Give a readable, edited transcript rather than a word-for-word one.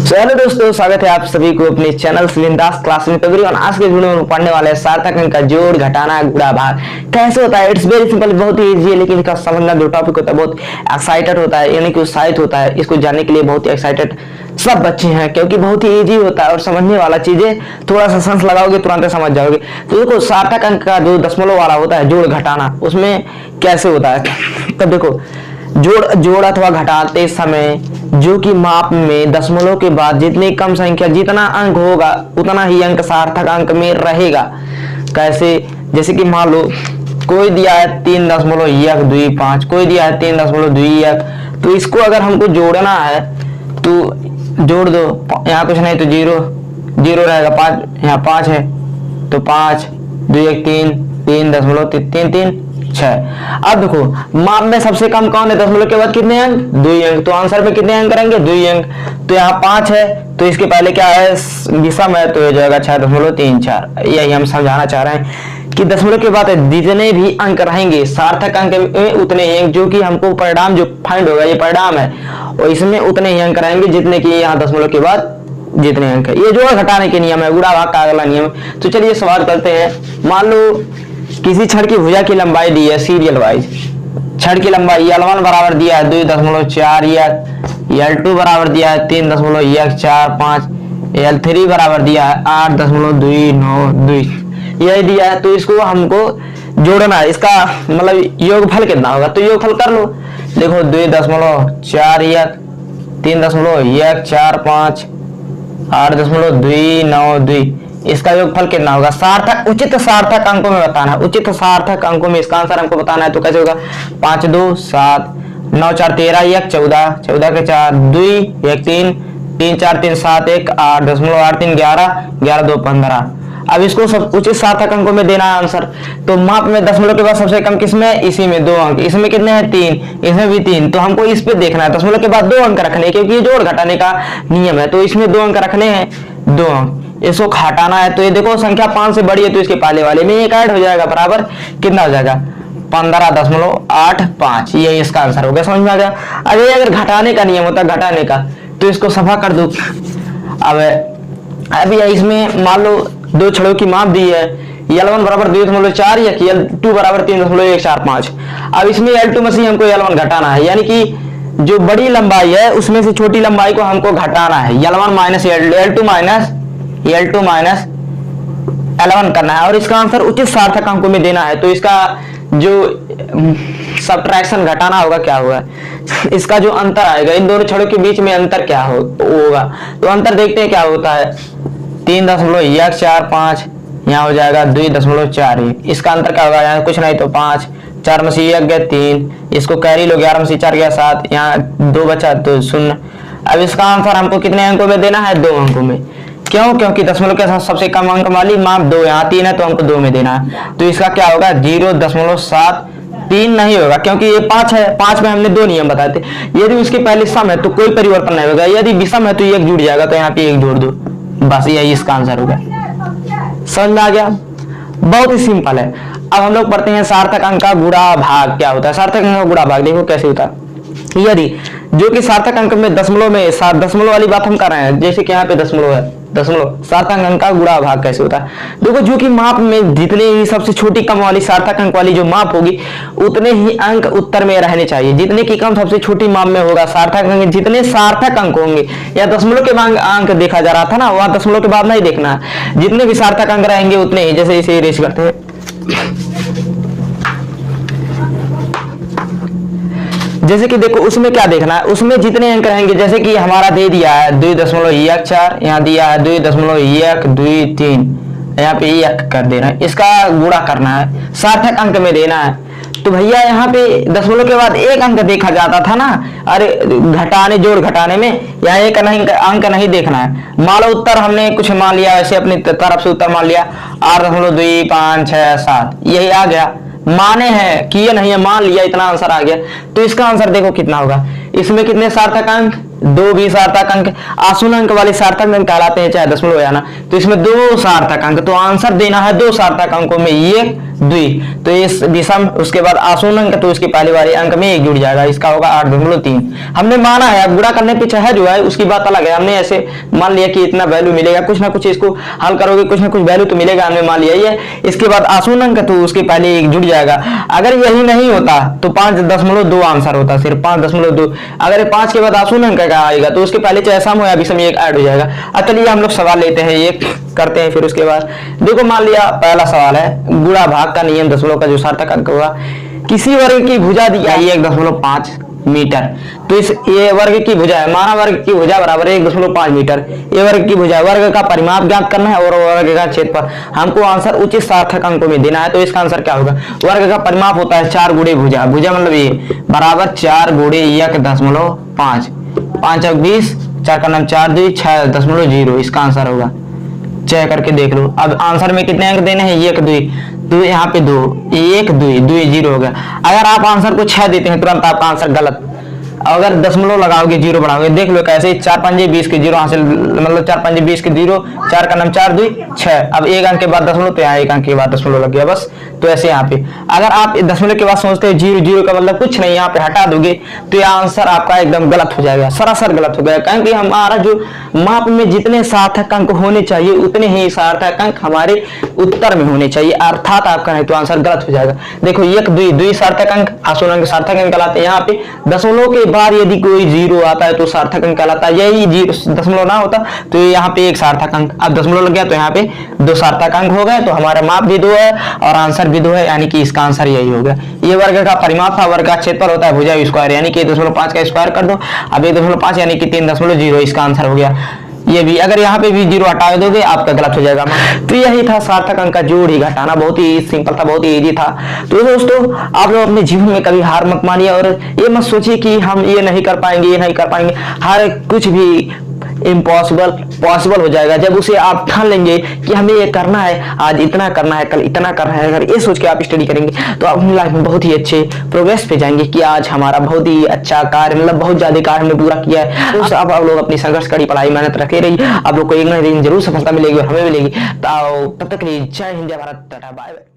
Hello दोस्तों, स्वागत है आप सभी को अपने चैनल बिंदास क्लास में। और आज के वीडियो में पढ़ने वाले हैं सार्थक अंक का जोड़, घटाना, गुणा, भाग कैसे होता है। इट्स वेरी सिंपल, बहुत ही इजी है, लेकिन इसका समझना जो टॉपिक होता है बहुत एक्साइटेड होता है, यानी कि उत्साहित होता है। इसको जानने के लिए बहुत ही एक्साइटेड सब बच्चे हैं, क्योंकि बहुत ही इजी होता है और समझने वाला चीजें थोड़ा सा सेंस लगाओगे तुरंत समझ जाओगे। तो देखो, सार्थक अंक का जो दशमलव वाला होता है जोड़ घटाना, उसमें कैसे होता है। तब देखो, जोड़ अथवा घटाते समय जो कि माप में दशमलव के बाद जितनी कम संख्या जितना अंक होगा उतना ही अंक सार्थक अंक में रहेगा। कैसे, जैसे कि मान लो कोई दिया है 3.125, कोई दिया है 3.21, तो इसको अगर हमको जोड़ना है तो जोड़ दो। यहाँ कुछ नहीं तो जीरो रहेगा, 5 यहाँ 5 है तो 5 2 1 3 3.33 6। अब देखो, माप में सबसे कम कौन है, दशमलव के बाद कितने अंक, 2 अंक। तो आंसर में कितने अंक करेंगे, 2 अंक। तो यहाँ 5 है तो इसके पहले क्या है, विषम है तो हो जाएगा 6.34। यही हम समझाना चाह रहे हैं कि दशमलव के बाद जितने भी अंक रहेंगे सार्थक अंक में उतने ही अंक, जो कि हमको परिणाम जो फाइंड होगा, ये परिणाम है, और इसमें उतने ही अंक रहेंगे जितने की यहाँ दशमलव के बाद जितने अंक है। ये जोड़ घटाने के नियम है, गुणा भाग का अगला नियम। तो चलिए सवाल करते हैं। मान लो किसी छड़ की भुजा की लंबाई दी है सीरियल वाइज। छड़ की लंबाई L1 बराबर दिया है 2.41, L2 बराबर दिया है 3.145, L3 बराबर दिया है 8.292, यही दिया है। तो इसको हमको जोड़ना है, इसका मतलब योगफल कितना होगा, तो योगफल कर लो। देखो 2.41, 3.145, 8.292, इसका योगफल कितना होगा। सार्थक उचित सार्थक अंकों में बताना है, उचित सार्थक अंकों में इसका आंसर हमको बताना है। तो कैसे होगा, 5 2 7 9 4 13 1 14, 14 के 4 2 1 3 3 4 3 7 1 8.83 11 11 2 15। अब इसको सब उचित सार्थक अंकों में देना है आंसर। तो माप में दशमलव के बाद सबसे कम किसमें, इसी में 2 अंक। इसमें कितने हैं, 3, इसमें भी 3। तो हमको इस पे देखना है, दशमलव के बाद 2 अंक रखने, क्योंकि ये जोड़ घटाने का नियम है। तो इसमें 2 अंक रखने हैं, 2 अंक। इसको हटाना है तो ये देखो संख्या 5 से बड़ी है तो इसके पहले वाले में एक ऐड हो जाएगा, बराबर कितना हो जाएगा, 15.85। यही इसका आंसर हो गया, समझ में आ गया। अगर घटाने का नियम होता है, घटाने का, तो इसको सफा कर दो। अब इसमें मान लो 2 छड़ों की माप दी है, L1 बराबर 2.4 या L2 बराबर 3.145। अब इसमें L2 में से हमको L1 घटाना है, यानी कि जो बड़ी लंबाई है उसमें से छोटी लंबाई को हमको घटाना है। L1 minus L2 minus L1 करना है, और इसका आंसर उचित सार्थक अंकों में देना है। तो इसका जो सब्ट्रैक्शन घटाना होगा, क्या होगा, इसका जो अंतर आएगा इन दोनों छड़ों के बीच में अंतर क्या होगा। तो अंतर देखते हैं क्या होता है। 3.145 यहाँ हो जाएगा 2.41। इसका अंतर क्या होगा, यहाँ कुछ नहीं तो 5, 4 में से 1 गया 3, इसको कैरी लो, 11 में से 4 गया 7, यहाँ 2 बचा तो 0। अब इसका आंसर हमको कितने अंकों में देना है, 2 अंकों में। क्यों, क्योंकि दशमलव के साथ सबसे कम अंक वाली माप 2, यहाँ 3 है तो हमको 2 में देना है। तो इसका क्या होगा, 0.73 नहीं होगा, क्योंकि ये 5 है, 5 में हमने 2 नियम बताए थे। यदि उसके पहले सम है तो कोई परिवर्तन नहीं होगा, यदि विषम है तो 1 जुड़ जाएगा, तो यहाँ पे 1 जोड़ दो, बस यही इसका आंसर होगा। समझ में आ गया, बहुत ही सिंपल है। अब हम लोग पढ़ते हैं सार्थक अंक का गुणा भाग क्या होता है। सार्थक अंक का गुणा भाग देखो कैसे होता है। यदि जो कि सार्थक अंक में दशमलव वाली बात हम कर रहे हैं, जैसे कि यहाँ पे दशमलव है, दशमलव सार्थक अंक का गुणा भाग कैसे होता है। देखो, जो कि माप में जितने ही सबसे छोटी कम वाली सार्थक अंक वाली जो माप होगी उतने ही अंक उत्तर में रहने चाहिए। जितने की कम सबसे छोटी माप में होगा सार्थक अंक, जितने सार्थक अंक होंगे, या दशमलव के बाद अंक देखा जा रहा था ना, वहां दशमलव के बाद नहीं देखना है, जितने भी सार्थक अंक रहेंगे उतने ही। जैसे इसे इरेज करते हैं, जैसे कि देखो उसमें क्या देखना है, उसमें जितने अंक रहेंगे, जैसे कि हमारा दे दिया है 2.14, यहाँ दिया है 2.123, यहाँ पे 1 कर देना है, इसका गुणा करना है, सार्थक अंक में देना है। तो भैया यहाँ पे दशमलव के बाद 1 अंक देखा जाता था ना, अरे घटाने जोड़ घटाने में, यहाँ 1 अंक नहीं देखना है। मान लो उत्तर हमने कुछ मान लिया, ऐसे अपनी तरफ से उत्तर मान लिया 8.2557, यही आ गया। माने हैं, किए नहीं है, मान लिया, इतना आंसर आ गया। तो इसका आंसर देखो कितना होगा। इसमें कितने सार्थक अंक, 2 भी सार्थक अंक, आशून्य अंक वाले सार्थक अंक कहलाते हैं, चाहे दशमलव या ना। तो इसमें 2 सार्थक अंक, तो आंसर देना है 2 सार्थक अंकों में 1 द्वि, तो इस विषम उसके बाद आशून्य अंक, तो उसके पहले वाले अंक में 1 जुड़ जाएगा, इसका होगा 8.3। हमने माना है, अब गुणा करने पे चाहे जो है उसकी बात अलग है, हमने ऐसे मान लिया कि इतना वैल्यू मिलेगा, कुछ ना कुछ इसको हल करोगे कुछ ना कुछ वैल्यू तो मिलेगा, हमने मान लिया ये। इसके बाद आशून्य अंक, तो उसके पहले 1 जुड़ जाएगा। अगर यही नहीं होता तो 5.2 आंसर होता, सिर्फ 5.2। अगर 5 के बाद आशून्य अंक का आएगा तो उसके पहले चाहे सम हो या विषम एक ऐड हो जाएगा। अब चलिए हम लोग सवाल लेते हैं, एक करते हैं, फिर उसके बाद देखो मान लिया पहला सवाल है गुणा भाग का नियम, दशमलव का जो सार्थक अंक होगा, किसी वर्ग की भुजा दी है 1.5 मीटर, तो इस ए वर्ग की भुजा है, माना वर्ग की भुजा बराबर 1.5 मीटर, ए वर्ग की भुजा, वर्ग का परिमाप ज्ञात करना है और वर्ग का क्षेत्रफल, हमको आंसर उचित सार्थक अंकों में देना है। तो इसका आंसर क्या होगा, वर्ग का परिमाप होता है 4 गुणे भुजा, भुजा मतलब ये बराबर 4 गुणे 1.5, 5 और 20, 4 का नाम 4 2 6.0, इसका आंसर होगा। चेक करके देख लो। अब आंसर में कितने अंक देने हैं, 1 2 2, यहाँ पे 2 1 2 2 0 हो गया। अगर आप आंसर को 6 देते हैं तुरंत आपका आंसर गलत, अगर दशमलव लगाओगे 0 बढ़ाओगे, देख लो कैसे, 4 5 20 के 0 हासिल, मतलब 4 5 20 के 0, 4 का नाम 4 2 6, अब 1 अंक के बाद दशमलव, तो यहाँ 1 अंक के बाद दशमलव लग गया बस। तो ऐसे यहाँ पे अगर आप दशमलव के बाद सोचते हैं 0 0 का मतलब कुछ नहीं, यहाँ पे हटा दोगे तो यह आंसर आपका एकदम गलत हो जाएगा, सरासर गलत हो गया, क्योंकि हमारा जो माप में जितने सार्थक अंक होने चाहिए उतने ही सार्थक अंक हमारे उत्तर में होने चाहिए, अर्थात आपका नहीं तो आंसर गलत हो जाएगा। देखो 1 2 2 सार्थक अंक, आशून्य अंक सार्थक अंक कहलाते हैं। यहाँ पे दशमलव के बाद यदि कोई 0 आता है तो सार्थक अंक कहलाता है, यही दशमलव ना होता तो यहाँ पे 1 सार्थक अंक, अब दशमलव लग गया तो यहाँ पे 2 सार्थक अंक हो गए, तो हमारा माप भी 2 है और आंसर भी 2 है, यानी कि इसका आंसर यही हो गया। ये वर्ग का परिमाप था, वर्ग का क्षेत्रफल होता है भुजा स्क्वायर, यानी कि 1.5 का स्क्वायर कर दो, अब 1.5 यानी कि 3.0, इसका आंसर हो गया। ये भी अगर यहाँ पे भी 0 हटा दोगे आपका गलत हो जाएगा। तो यही था सार्थक अंक का जोड़ ही घटाना, बहुत ही सिंपल था, बहुत ही इजी था। तो दोस्तों आप लोग अपने जीवन में कभी हार मत मानिए और ये मत सोचिए कि हम ये नहीं कर पाएंगे, ये नहीं कर पाएंगे। हर कुछ भी इम्पॉसिबल पॉसिबल हो जाएगा जब उसे आप ठान लेंगे कि हमें ये करना है, आज इतना करना है, कल इतना करना है। अगर ये सोच के आप स्टडी करेंगे तो आप अपनी लाइफ में बहुत ही अच्छे प्रोग्रेस पे जाएंगे कि आज हमारा बहुत ही अच्छा कार्य, मतलब बहुत ज्यादा कार्य हमने पूरा किया है। तो आप लोग अपनी संघर्ष कड़ी पढ़ाई मेहनत रखे रहिए, आप लोग को एक ना एक दिन जरूर सफलता मिलेगी और हमें मिलेगी। तो तब तक के लिए जय हिंद, जय भारत, टाटा, बाय बाय।